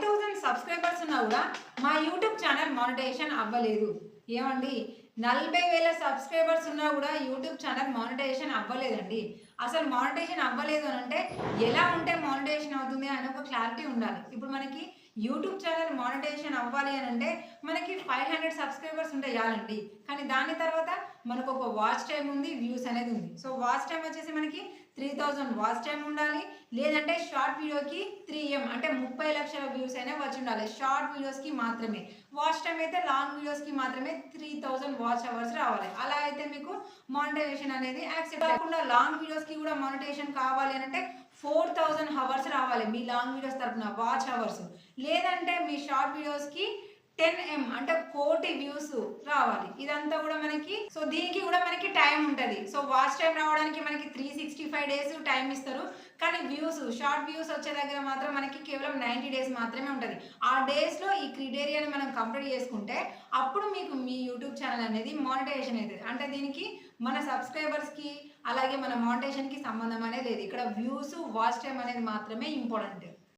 5000 subscribers ఉన్నా కూడా మా యూట్యూబ్ ఛానల్ మానిటైజేషన్ అవ్వలేదు. ఏమండి 40,000 సబ్స్క్రైబర్స్ ఉన్నా కూడా యూట్యూబ్ ఛానల్ మానిటైజేషన్ అవ్వలేదండి. అసలు మానిటైజేషన్ అవ్వలేదు అని అంటే ఎలా ఉంటే మానిటైజేషన్ అవుతుంది అని ఒక క్లారిటీ ఉండాలి. ఇప్పుడు మనకి యూట్యూబ్ ఛానల్ మానిటైజేషన్ అవ్వాలి అని అంటే మనకి 500 సబ్స్క్రైబర్స్ ఉంటే చాలండి. కానీ దాని తర్వాత మనకు ఒక వాచ్ టైం ఉంది, వ్యూస్ అనేది ఉంది. సో వాచ్ టైం వచ్చేసి మనకి 3000 వాచ్ టైం ఉండాలి. లేదంటే షార్ట్ వీడియోకి 3M అంటే 30 లక్షల వ్యూస్ అయినా వచ్చి ఉండాలి. షార్ట్ వీడియోస్కి మాత్రమే. వాచ్ టైం అయితే లాంగ్ వీడియోస్కి మాత్రమే 3000 వాచ్ అవర్స్ రావాలి. అలా అయితే మీకు మానిటైజేషన్ అనేది యాక్సెప్ట్ కాకుండా లాంగ్ వీడియోస్కి కూడా మానిటైజేషన్ కావాలి అని అంటే 4000 అవర్స్ రావాలి మీ లాంగ్ వీడియోస్ తరపున వాచ్ అవర్స్. లేదంటే మీ షార్ట్ వీడియోస్కి 10M అంటే 1,00,00,000 వ్యూస్ రావాలి. ఇదంతా కూడా మనకి సో దీనికి కూడా మనకి టైం ఉంటుంది. సో వాచ్ టైం రావడానికి మనకి 365 డేస్ టైం ఇస్తారు. కానీ వ్యూస్ షార్ట్ వ్యూస్ వచ్చే దగ్గర మాత్రం మనకి కేవలం 90 డేస్ మాత్రమే ఉంటుంది. ఆ డేస్లో ఈ క్రైటీరియాని మనం కంప్లీట్ చేసుకుంటే అప్పుడు మీకు మీ యూట్యూబ్ ఛానల్ అనేది మానిటైజేషన్ అవుతుంది. అంటే దీనికి మన సబ్స్క్రైబర్స్కి అలాగే మన మానిటైజేషన్కి సంబంధం అనేది లేదు. ఇక్కడ వ్యూస్ వాచ్ టైం అనేది మాత్రమే ఇంపార్టెంట్.